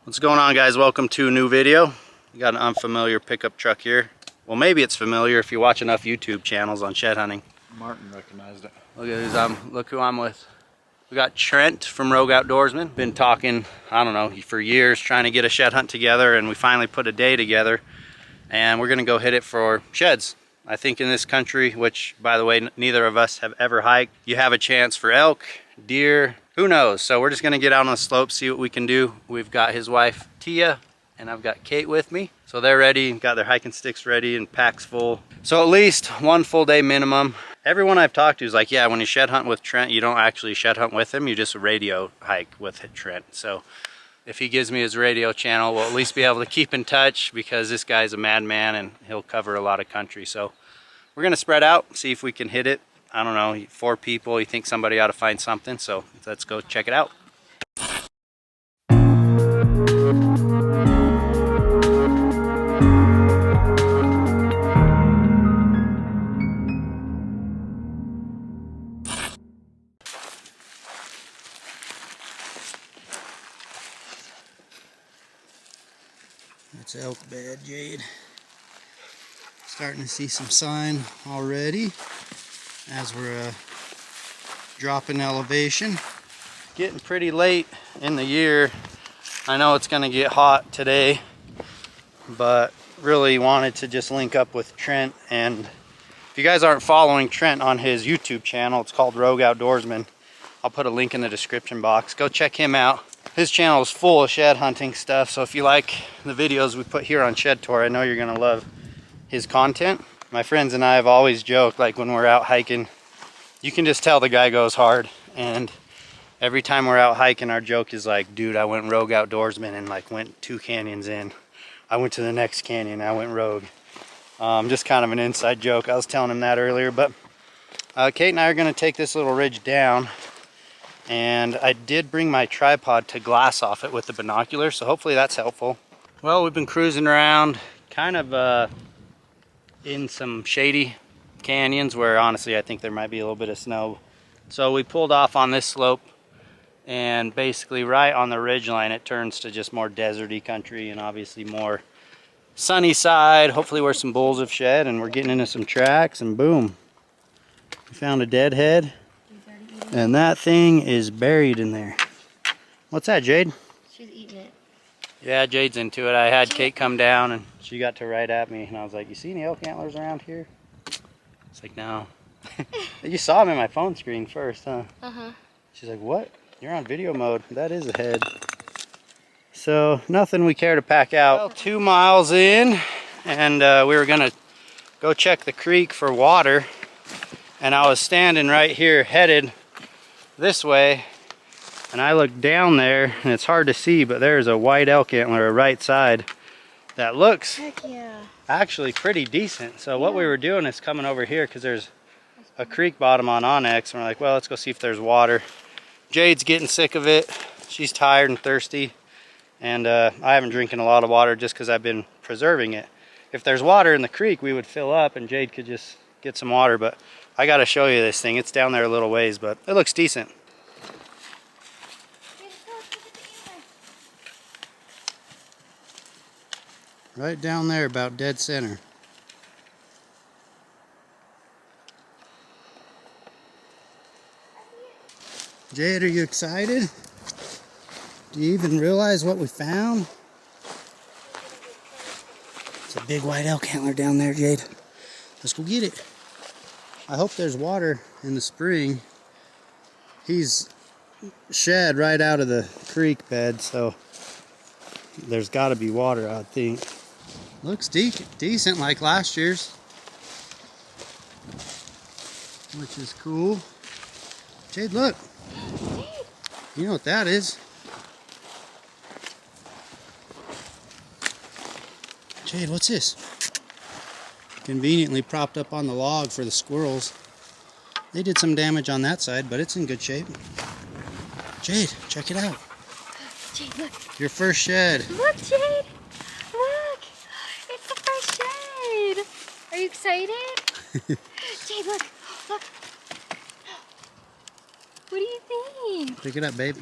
What's going on, guys? Welcome to a new video. We got an unfamiliar pickup truck here. Well, maybe it's familiar if you watch enough YouTube channels on shed hunting. Martin recognized it. Look who I'm with. We got Trent from Rogue Outdoorsman. Been talking, I don't know, for years trying to get a shed hunt together, and we finally put a day together. And we're gonna go hit it for sheds. I think in this country, which by the way, neither of us have ever hiked, you have a chance for elk, deer, who knows? So we're just gonna get out on the slope, see what we can do. We've got his wife, Tia, and I've got Kate with me. So they're ready, got their hiking sticks ready and packs full. So at least one full day minimum. Everyone I've talked to is like, yeah, when you shed hunt with Trent, you don't actually shed hunt with him, you just radio hike with Trent. So if he gives me his radio channel, we'll at least be able to keep in touch because this guy's a madman and he'll cover a lot of country. So we're gonna spread out, see if we can hit it. I don't know, 4 people, you think somebody ought to find something, so let's go check it out. That's elk bed, Jade. Starting to see some sign already as we're dropping elevation. Getting pretty late in the year. I know it's gonna get hot today, but really wanted to just link up with Trent. And if you guys aren't following Trent on his YouTube channel, it's called Rogue Outdoorsman. I'll put a link in the description box. Go check him out. His channel is full of shed hunting stuff, so if you like the videos we put here on Shed Tour, I know you're gonna love his content. My friends and I have always joked, like when we're out hiking, you can just tell the guy goes hard. And every time we're out hiking, our joke is like, dude, I went Rogue Outdoorsman and like went 2 canyons in. I went to the next canyon, I went Rogue. Just kind of an inside joke. I was telling him that earlier, but Kate and I are gonna take this little ridge down. And I did bring my tripod to glass off it with the binocular, so hopefully that's helpful. Well, we've been cruising around kind of in some shady canyons where honestly I think there might be a little bit of snow. So we pulled off on this slope, and basically right on the ridge line it turns to just more deserty country and obviously more sunny side, hopefully where some bulls have shed, and we're getting into some tracks, and boom, we found a dead head. And that thing is buried in there. What's that, Jade? She's eating it. Yeah, Jade's into it. I had Kate come down and she got to right at me and I was like, you see any elk antlers around here? It's like, no. You saw them in my phone screen first, huh? Uh-huh. She's like, what? You're on video mode. That is a head. So, nothing we care to pack out. Well, 2 miles in, and we were gonna go check the creek for water. And I was standing right here headed this way, and I looked down there and it's hard to see, but there's a white elk antler right side that looks actually pretty decent. So what we were doing is coming over here because there's a creek bottom on OnX, and we're like, well, let's go see if there's water. Jade's getting sick of it. She's tired and thirsty, and I haven't drinking a lot of water just because I've been preserving it. If there's water in the creek, we would fill up and Jade could just get some water, but I gotta show you this thing. It's down there a little ways, but it looks decent. Right down there, about dead center. Jade, are you excited? Do you even realize what we found? It's a big white elk antler down there, Jade. Let's go get it. I hope there's water in the spring. He's shed right out of the creek bed, so there's got to be water, I think. Looks decent like last year's, which is cool. Jade, look. You know what that is? Jade, what's this? Conveniently propped up on the log for the squirrels. They did some damage on that side, but it's in good shape. Jade, check it out. Jade, look. Your first shed. Look, Jade. Look. It's the first shed. Are you excited? Jade, look. Look. What do you think? Pick it up, babe.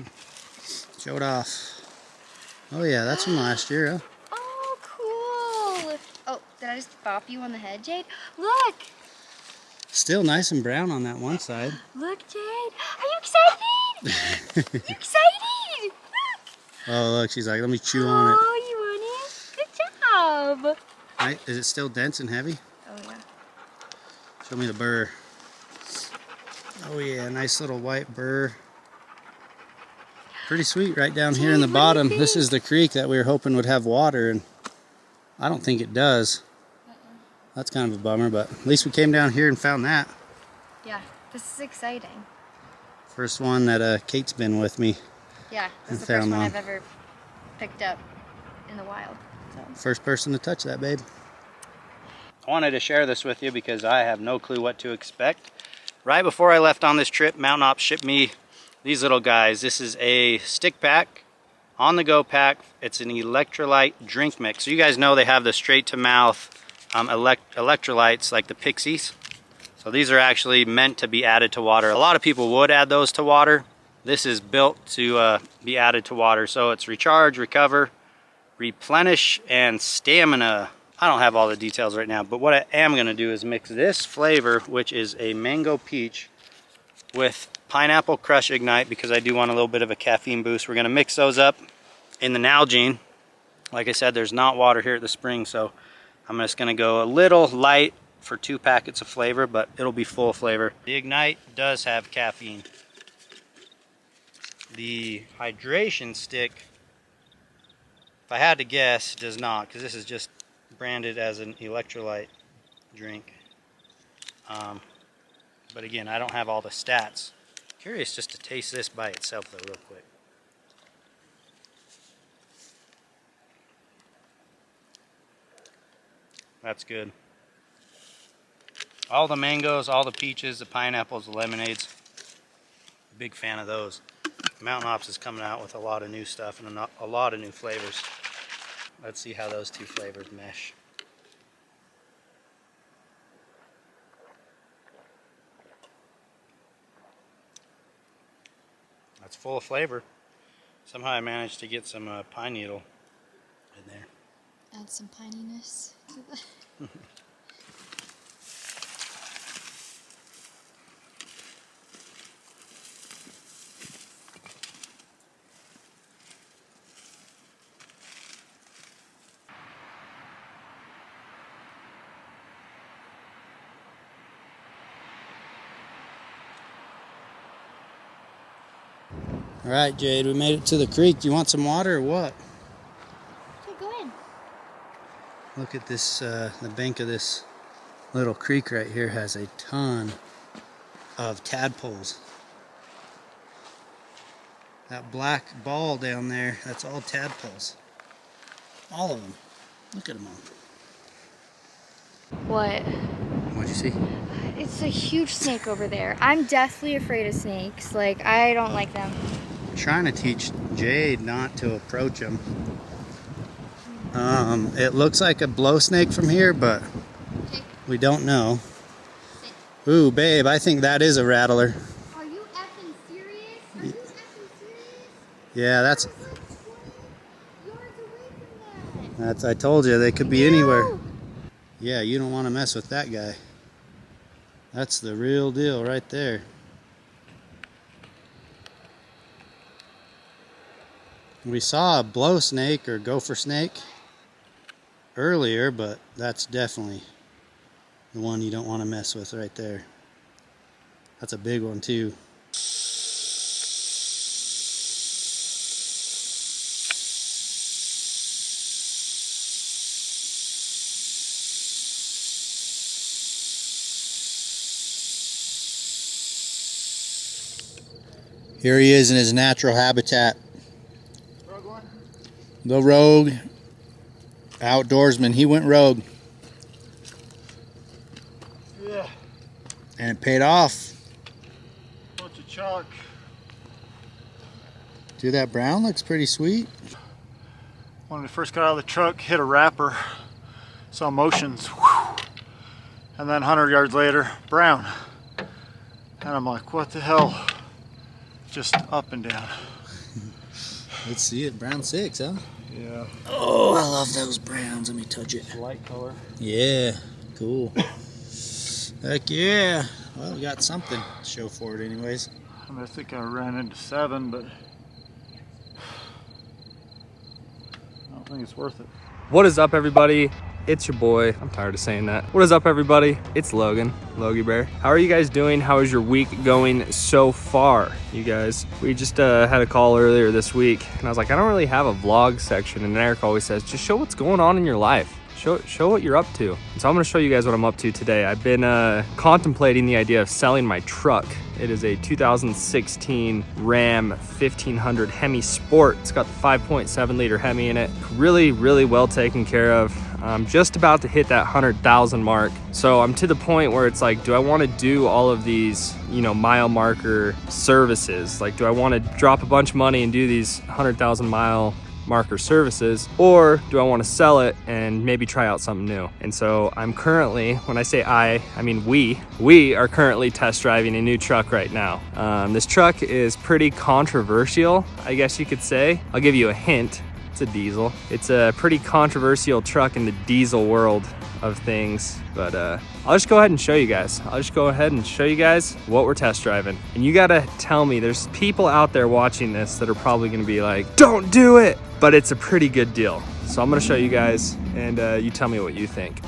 Show it off. Oh yeah, that's from last year, huh? Oh, cool. Oh, did I just bop you on the head, Jade? Look. Still nice and brown on that one side. Look, Jade. Are you excited? You excited? Look. Oh look, she's like, let me chew on it. Oh, you want it? Good job. Right? Is it still dense and heavy? Oh, yeah. Show me the burr. Oh yeah, nice little white burr. Pretty sweet right down here in the bottom. This is the creek that we were hoping would have water, and I don't think it does. That's kind of a bummer, but at least we came down here and found that. Yeah, this is exciting. First one that Kate's been with me. Yeah, this is the first one I've ever picked up in the wild. So. First person to touch that, babe. I wanted to share this with you because I have no clue what to expect. Right before I left on this trip, Mountain Ops shipped me these little guys. This is a stick pack, on the go pack. It's an electrolyte drink mix. So you guys know they have the straight to mouth electrolytes like the Pixies. So these are actually meant to be added to water. A lot of people would add those to water. This is built to be added to water. So it's recharge, recover, replenish, and stamina. I don't have all the details right now, but what I am going to do is mix this flavor, which is a mango peach, with pineapple crush ignite, because I do want a little bit of a caffeine boost. We're going to mix those up in the Nalgene. Like I said, there's not water here at the spring, so I'm just going to go a little light for 2 packets of flavor, but it'll be full flavor. The ignite does have caffeine. The hydration stick, if I had to guess, does not, because this is just branded as an electrolyte drink. But again, I don't have all the stats. Curious just to taste this by itself though, real quick. That's good. All the mangoes, all the peaches, the pineapples, the lemonades. Big fan of those. Mountain Ops is coming out with a lot of new stuff and a lot of new flavors. Let's see how those two flavors mesh. That's full of flavor. Somehow I managed to get some pine needle in there. Add some pininess to the... All right, Jade, we made it to the creek. Do you want some water or what? Okay, go in. Look at this, the bank of this little creek right here has a ton of tadpoles. That black ball down there, that's all tadpoles. All of them. Look at them all. What? What'd you see? It's a huge snake over there. I'm deathly afraid of snakes. Like, I don't like them. I'm trying to teach Jade not to approach them. It looks like a blow snake from here, but we don't know. Ooh, babe, I think that is a rattler. Are you effing serious? Are you effing serious? Yeah, that's... Yards away from that. I told you, they could be anywhere. Yeah, you don't want to mess with that guy. That's the real deal right there. We saw a blow snake or gopher snake earlier, but that's definitely the one you don't want to mess with right there. That's a big one too. Here he is in his natural habitat. The Rogue Outdoorsman. He went rogue. Yeah. And it paid off. Bunch of chalk. Dude, that brown looks pretty sweet. When we first got out of the truck, hit a wrapper, saw motions, whew, and then 100 yards later, brown. And I'm like, what the hell? Just up and down. Let's see it, brown 6, huh? Yeah. Oh, I love those browns. Let me touch it. Light color. Yeah, cool. Heck yeah. Well, we got something to show for it anyways. I mean, I think I ran into 7, but I don't think it's worth it. What is up, everybody? It's your boy. I'm tired of saying that. What is up, everybody? It's Logan, Logie Bear. How are you guys doing? How is your week going so far, you guys? We just had a call earlier this week, and I was like, I don't really have a vlog section, and Eric always says, just show what's going on in your life. Show what you're up to. And so I'm gonna show you guys what I'm up to today. I've been contemplating the idea of selling my truck. It is a 2016 Ram 1500 Hemi Sport. It's got the 5.7 liter Hemi in it. Really, really well taken care of. I'm just about to hit that 100,000 mark. So I'm to the point where it's like, do I want to do all of these, you know, mile marker services? Like, do I want to drop a bunch of money and do these 100,000 mile marker services, or do I want to sell it and maybe try out something new? And so I'm currently, when I say I mean we are currently test driving a new truck right now. This truck is pretty controversial, I guess you could say. I'll give you a hint. It's a diesel. It's a pretty controversial truck in the diesel world of things, but I'll just go ahead and show you guys. What we're test driving. And you gotta tell me, there's people out there watching this that are probably gonna be like, don't do it, but it's a pretty good deal. So I'm gonna show you guys, and you tell me what you think.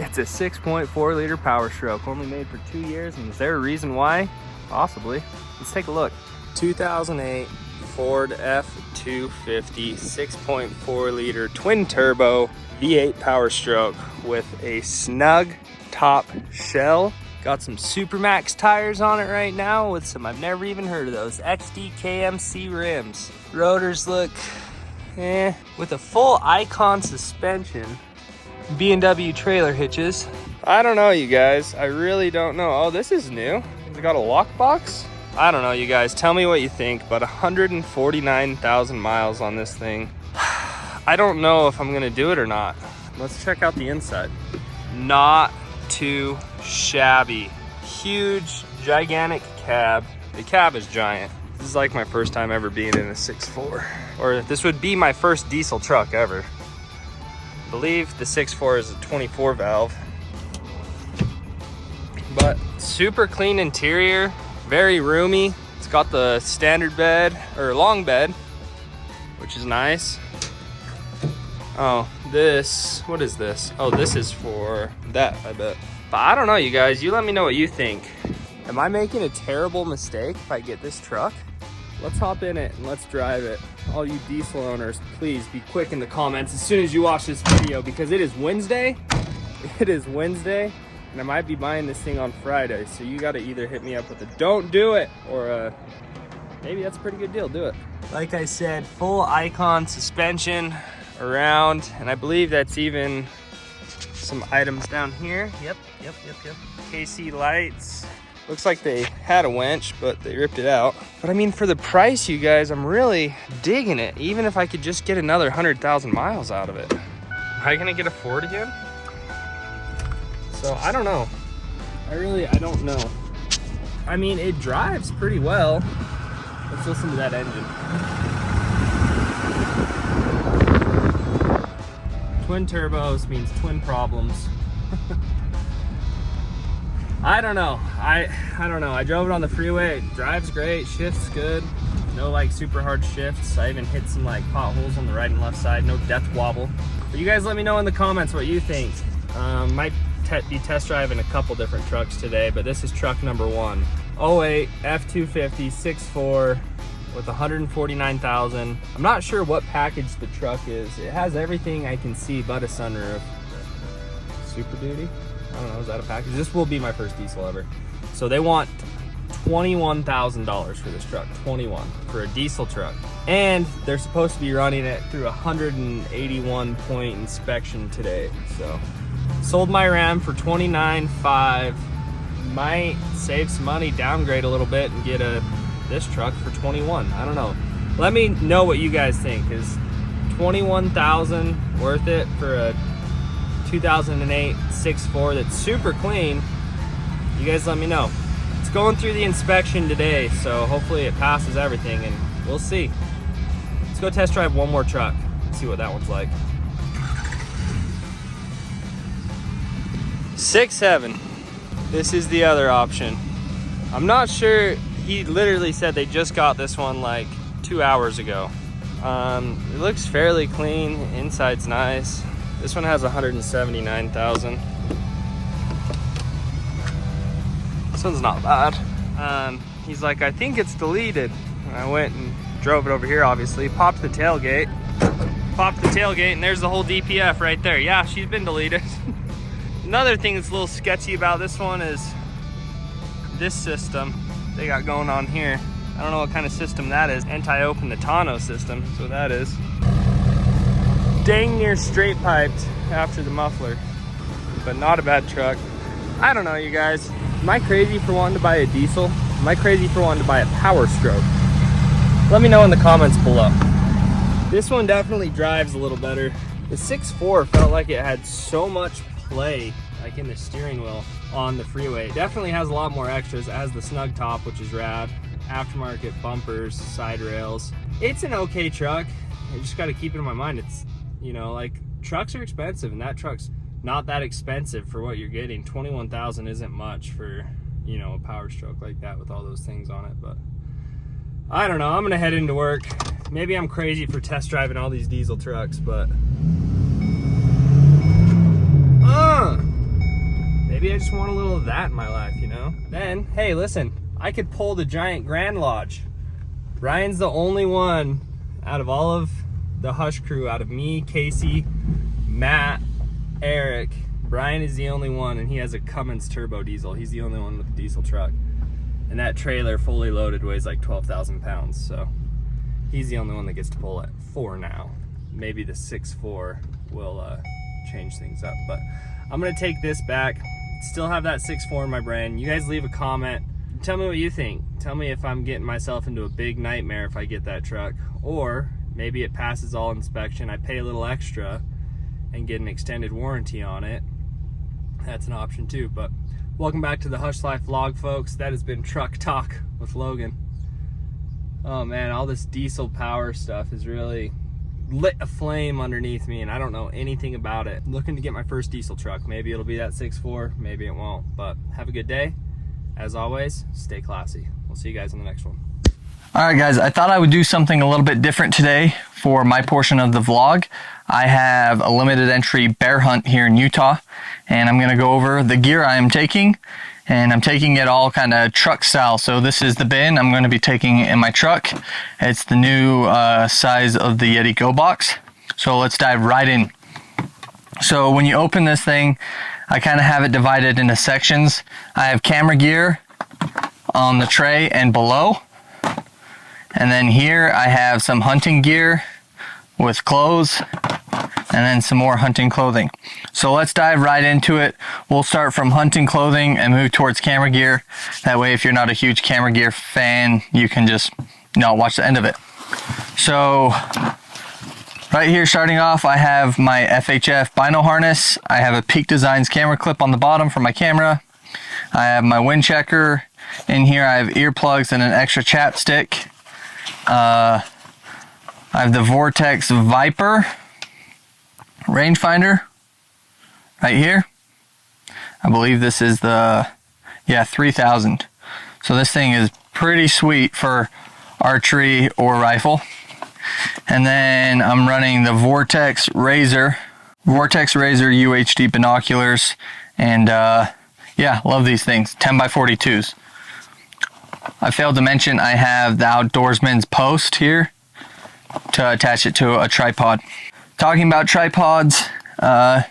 It's a 6.4 liter Powerstroke, only made for 2 years, and is there a reason why? Possibly. Let's take a look. 2008 Ford F-250 6.4 liter twin turbo V8 Powerstroke with a snug top shell. Got some Supermax tires on it right now with some, I've never even heard of those, XD-KMC rims. Rotors look with a full Icon suspension. B&W trailer hitches. I don't know, you guys. I really don't know. Oh, this is new. Has it got a lockbox? I don't know, you guys. Tell me what you think. But 149,000 miles on this thing. I don't know if I'm gonna do it or not. Let's check out the inside. Not too shabby. Huge, gigantic cab. The cab is giant. This is like my first time ever being in a 6.4. Or this would be my first diesel truck ever. I believe the 6.4 is a 24 valve, but super clean interior, very roomy. It's got the standard bed, or long bed, which is nice. Oh, what is this? Oh, this is for that, I bet. But I don't know, you guys, you let me know what you think. Am I making a terrible mistake if I get this truck? Let's hop in it and let's drive it. All you diesel owners, please be quick in the comments as soon as you watch this video, because it is Wednesday. It is Wednesday, and I might be buying this thing on Friday. So you gotta either hit me up with a don't do it, or maybe that's a pretty good deal, do it. Like I said, full Icon suspension around, and I believe that's even some items down here. Yep. KC lights. Looks like they had a winch, but they ripped it out. But I mean, for the price, you guys, I'm really digging it. Even if I could just get another 100,000 miles out of it. Am I gonna get a Ford again? So I don't know. I don't know. I mean, it drives pretty well. Let's listen to that engine. Twin turbos means twin problems. I don't know. I don't know. I drove it on the freeway. It drives great. Shifts good. No like super hard shifts. I even hit some like potholes on the right and left side. No death wobble. But you guys let me know in the comments what you think. Might be test driving a couple different trucks today, but this is truck number 1. 08 F-250 6.4 with 149,000. I'm not sure what package the truck is. It has everything I can see but a sunroof. Super Duty? I don't know, is that a package? This will be my first diesel ever. So they want $21,000 for this truck, 21 for a diesel truck. And they're supposed to be running it through a 181 point inspection today. So sold my Ram for $29,500. Might save some money, downgrade a little bit, and get this truck for $21,000. I don't know. Let me know what you guys think. Is $21,000 worth it for a 2008 6.4 that's super clean? You guys let me know. It's going through the inspection today, so hopefully it passes everything, and we'll see. Let's go test drive one more truck, see what that one's like. 6.7. This is the other option. I'm not sure. He literally said they just got this one like 2 hours ago. It looks fairly clean. Inside's nice. This one has 179,000. This one's not bad. He's like, I think it's deleted. And I went and drove it over here, obviously. Popped the tailgate. And there's the whole DPF right there. Yeah, she's been deleted. Another thing that's a little sketchy about this one is this system they got going on here. I don't know what kind of system that is. Anti-open the tonneau system, so that is. Dang near straight piped after the muffler, but not a bad truck. I don't know, you guys. Am I crazy for wanting to buy a diesel? Am I crazy for wanting to buy a Powerstroke? Let me know in the comments below. This one definitely drives a little better. The 6.4 felt like it had so much play, like in the steering wheel on the freeway. It definitely has a lot more extras. It has the snug top, which is rad. Aftermarket bumpers, side rails. It's an okay truck. I just got to keep it in my mind. It's, you know, like, trucks are expensive, and that truck's not that expensive for what you're getting. 21,000 isn't much for, you know, a Powerstroke like that with all those things on it. But I don't know. I'm gonna head into work. Maybe I'm crazy for test driving all these diesel trucks, but maybe I just want a little of that in my life, you know? Then, hey, listen, I could pull the giant Grand Lodge. Ryan's the only one out of all of the Hush crew, out of me, Casey, Matt, Eric. Brian is the only one, and he has a Cummins turbo diesel. He's the only one with a diesel truck. And that trailer fully loaded weighs like 12,000 pounds, so he's the only one that gets to pull it for now. Maybe the 6.4 will change things up, but I'm gonna take this back. Still have that 6.4 in my brain. You guys leave a comment. Tell me what you think. Tell me if I'm getting myself into a big nightmare if I get that truck, or maybe it passes all inspection. I pay a little extra and get an extended warranty on it. That's an option too. But welcome back to the Hushlife vlog, folks. That has been Truck Talk with Logan. Oh man, all this diesel power stuff has really lit a flame underneath me, and I don't know anything about it. I'm looking to get my first diesel truck. Maybe it'll be that 6.4, maybe it won't. But have a good day. As always, stay classy. We'll see you guys in the next one. All right, guys, I thought I would do something a little bit different today for my portion of the vlog. I have a limited entry bear hunt here in Utah, and I'm gonna go over the gear I am taking, and I'm taking it all kind of truck style. So this is the bin I'm gonna be taking in my truck. It's the new size of the YETI Go box. So let's dive right in. So when you open this thing, I kind of have it divided into sections. I have camera gear on the tray and below. And then here I have some hunting gear with clothes, and then some more hunting clothing. So let's dive right into it. We'll start from hunting clothing and move towards camera gear. That way, if you're not a huge camera gear fan, you can just not watch the end of it. So right here, starting off, I have my FHF bino harness. I have a Peak Designs camera clip on the bottom for my camera. I have my wind checker. In here, I have earplugs and an extra chapstick. I have the Vortex Viper rangefinder right here. I believe this is the 3000. So this thing is pretty sweet for archery or rifle. And then I'm running the Vortex Razor UHD binoculars, and yeah, love these things. 10x42s. I failed to mention I have the Outdoorsman's post here to attach it to a tripod. Talking about tripods,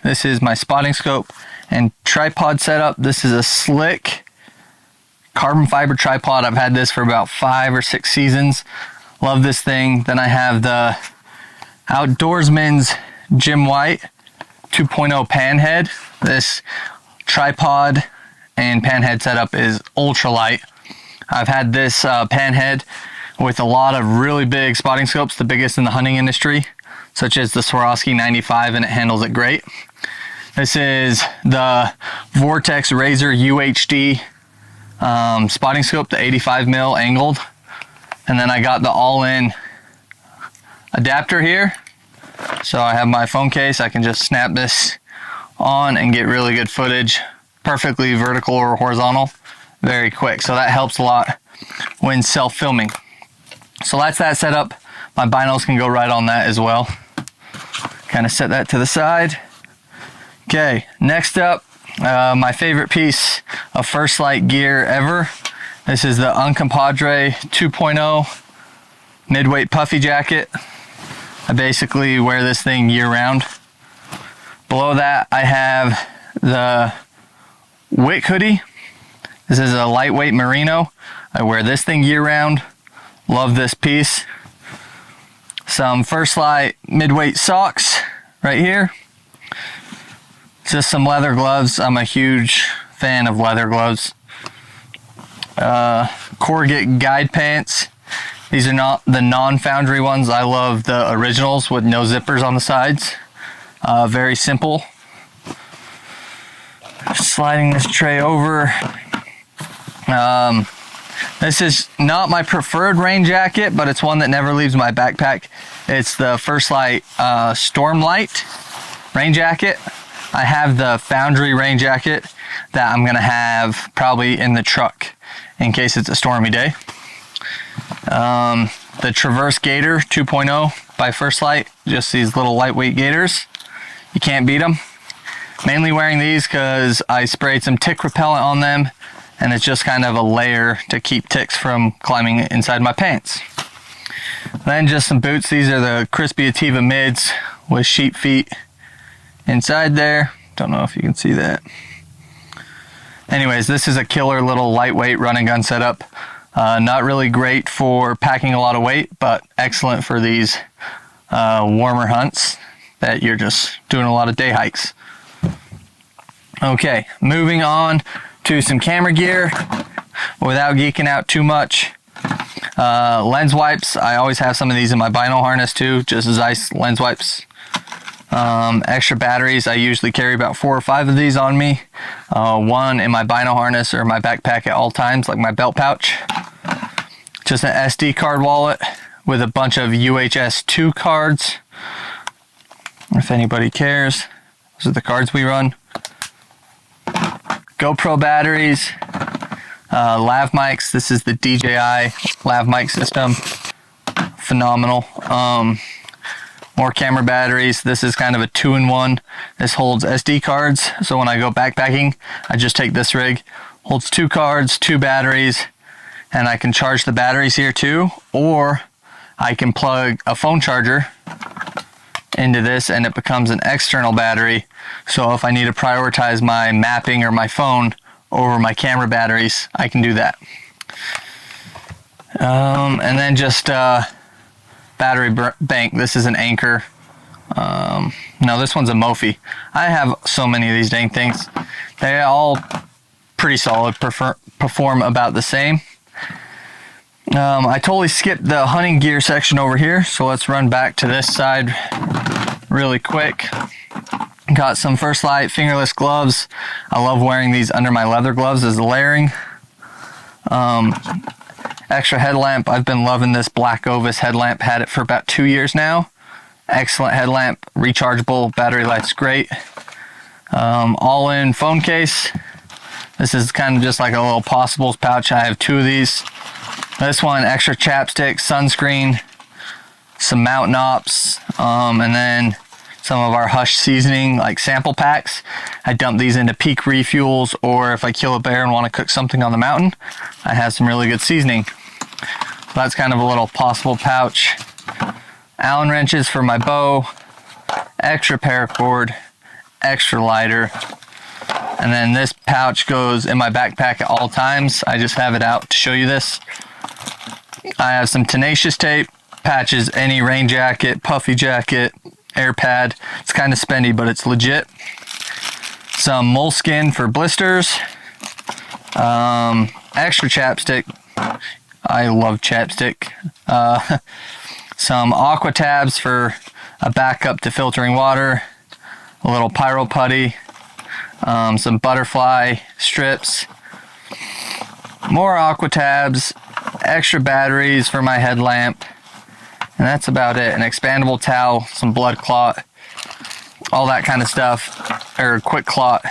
this is my spotting scope and tripod setup. This is a slick carbon fiber tripod. I've had this for about 5 or 6 seasons. Love this thing. Then I have the Outdoorsman's Jim White 2.0 pan head. This tripod and pan head setup is ultra light. I've had this pan head with a lot of really big spotting scopes, the biggest in the hunting industry, such as the Swarovski 95, and it handles it great. This is the Vortex Razor UHD spotting scope, the 85mm angled. And then I got the Ollin adapter here. So I have my phone case, I can just snap this on and get really good footage, perfectly vertical or horizontal, very quick. So that helps a lot when self-filming. So that's that setup. My binos can go right on that as well. Kind of set that to the side. Okay, next up, my favorite piece of First Lite gear ever. This is the Uncompadre 2.0 midweight puffy jacket. I basically wear this thing year round. Below that, I have the Wick hoodie. This is a lightweight merino. I wear this thing year round. Love this piece. Some First Lite midweight socks right here. Just some leather gloves. I'm a huge fan of leather gloves. Corrugate guide pants. These are not the non-foundry ones. I love the originals with no zippers on the sides. Very simple. Sliding this tray over. This is not my preferred rain jacket, but it's one that never leaves my backpack. It's the First Lite Storm Light rain jacket. I have the foundry rain jacket that I'm gonna have probably in the truck in case it's a stormy day. The Traverse Gator 2.0 by First Lite, just these little lightweight gators. You can't beat them. Mainly wearing these because I sprayed some tick repellent on them, and it's just kind of a layer to keep ticks from climbing inside my pants. Then just some boots. These are the Crispy Ativa mids with sheep feet inside there. Don't know if you can see that. Anyways, this is a killer little lightweight run and gun setup. Not really great for packing a lot of weight, but excellent for these warmer hunts that you're just doing a lot of day hikes. Okay, moving on to some camera gear without geeking out too much. Lens wipes. I always have some of these in my bino harness too, just Zeiss lens wipes. Extra batteries. I usually carry about 4 or 5 of these on me. One in my bino harness or my backpack at all times, like my belt pouch. Just an SD card wallet with a bunch of UHS 2 cards, if anybody cares. Those are the cards we run. GoPro batteries, lav mics. This is the DJI lav mic system. Phenomenal. More camera batteries. This is kind of a 2-in-1. This holds SD cards, so when I go backpacking, I just take this rig. Holds 2 cards, 2 batteries, and I can charge the batteries here too, or I can plug a phone charger into this and it becomes an external battery. So if I need to prioritize my mapping or my phone over my camera batteries, I can do that. And then just battery bank. This is an Anchor. No, this one's a Mophie. I have so many of these dang things. They all pretty solid, perform about the same. I totally skipped the hunting gear section over here, so let's run back to this side really quick. Got some First Lite fingerless gloves. I love wearing these under my leather gloves as a layering. Extra headlamp. I've been loving this Black Ovis headlamp. Had it for about 2 years now. Excellent headlamp, rechargeable, battery life's great. All-in phone case. This is kind of just like a little possibles pouch. I have 2 of these. This one, extra chapstick, sunscreen, some mountain ops, and then some of our Hush seasoning, like sample packs. I dump these into peak refuels, or if I kill a bear and want to cook something on the mountain, I have some really good seasoning. So that's kind of a little possible pouch. Allen wrenches for my bow, extra paracord, extra lighter, and then this pouch goes in my backpack at all times. I just have it out to show you this. I have some tenacious tape, patches any rain jacket, puffy jacket, air pad. It's kind of spendy, but it's legit. Some moleskin for blisters, extra chapstick. I love chapstick. Some aqua tabs for a backup to filtering water, a little pyro putty, some butterfly strips, more aqua tabs, extra batteries for my headlamp, and that's about it. An expandable towel, some blood clot, all that kind of stuff, or quick clot,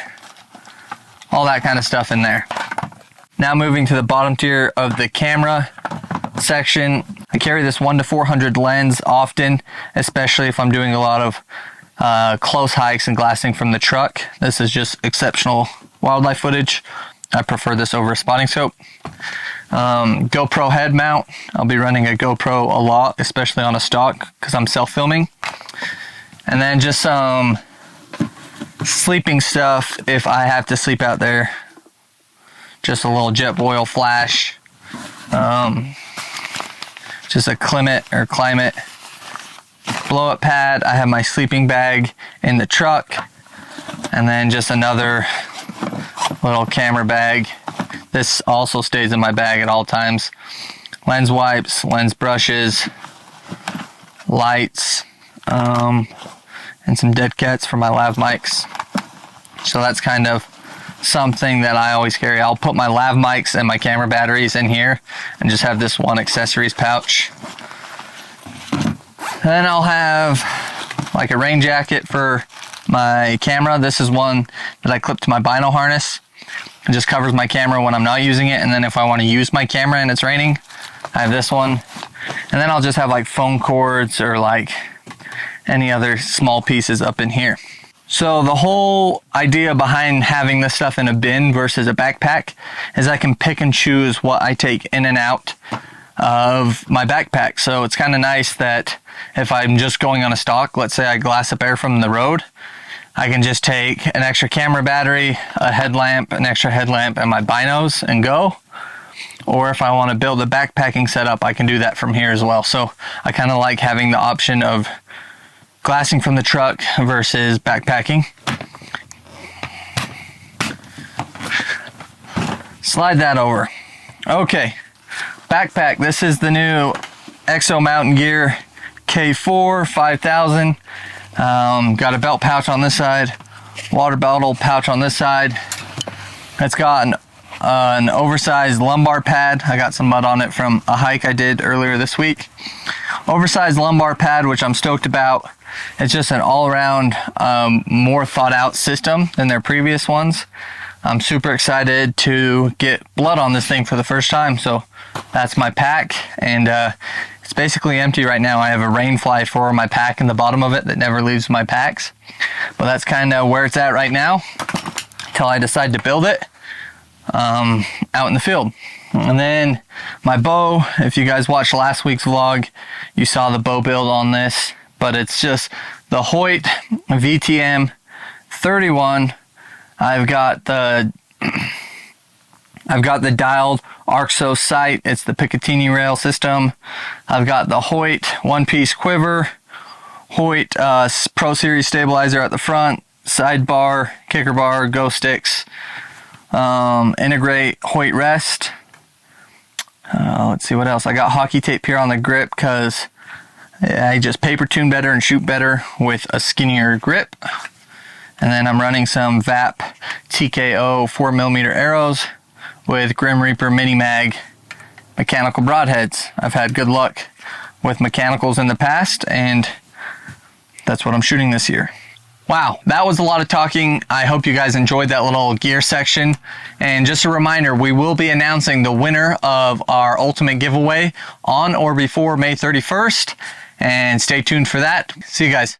all that kind of stuff in there. Now moving to the bottom tier of the camera section, I carry this 1-400 lens often, especially if I'm doing a lot of close hikes and glassing from the truck. This is just exceptional wildlife footage. I prefer this over a spotting scope. GoPro head mount. I'll be running a GoPro a lot, especially on a stock because I'm self-filming. And then just some sleeping stuff if I have to sleep out there. Just a little jet oil flash. Just a climate blow up pad. I have my sleeping bag in the truck. And then just another little camera bag. This also stays in my bag at all times. Lens wipes, lens brushes, lights, and some dead cats for my lav mics. So that's kind of something that I always carry. I'll put my lav mics and my camera batteries in here and just have this one accessories pouch. And then I'll have like a rain jacket for my camera. This is one that I clip to my bino harness. It just covers my camera when I'm not using it, and then if I want to use my camera and it's raining, I have this one. And then I'll just have like phone cords or like any other small pieces up in here. So the whole idea behind having this stuff in a bin versus a backpack is I can pick and choose what I take in and out of my backpack. So it's kind of nice that if I'm just going on a stalk, let's say I glass up air from the road, I can just take an extra camera battery, a headlamp, an extra headlamp, and my binos and go. Or if I want to build a backpacking setup, I can do that from here as well. So I kind of like having the option of glassing from the truck versus backpacking. Slide that over. Okay, backpack. This is the new Exo Mountain Gear K4 5000. Got a belt pouch on this side, water bottle pouch on this side. It's got an oversized lumbar pad. I got some mud on it from a hike I did earlier this week. Oversized lumbar pad, which I'm stoked about. It's just an all-around, more thought-out system than their previous ones. I'm super excited to get blood on this thing for the first time. So that's my pack, and it's basically empty right now. I have a rain fly for my pack in the bottom of it that never leaves my packs. But that's kind of where it's at right now until I decide to build it out in the field. And then my bow, if you guys watched last week's vlog, you saw the bow build on this, but it's just the Hoyt VTM 31. I've got the dialed Arxo sight. It's the Picatinny rail system. I've got the Hoyt one-piece quiver, Hoyt Pro Series stabilizer at the front, sidebar, kicker bar, go sticks, integrate Hoyt rest. Let's see what else. I got hockey tape here on the grip because I just paper tune better and shoot better with a skinnier grip. And then I'm running some VAP TKO 4mm arrows with Grim Reaper Mini Mag mechanical broadheads. I've had good luck with mechanicals in the past, and that's what I'm shooting this year. Wow, that was a lot of talking. I hope you guys enjoyed that little gear section. And just a reminder, we will be announcing the winner of our ultimate giveaway on or before May 31st. And stay tuned for that. See you guys.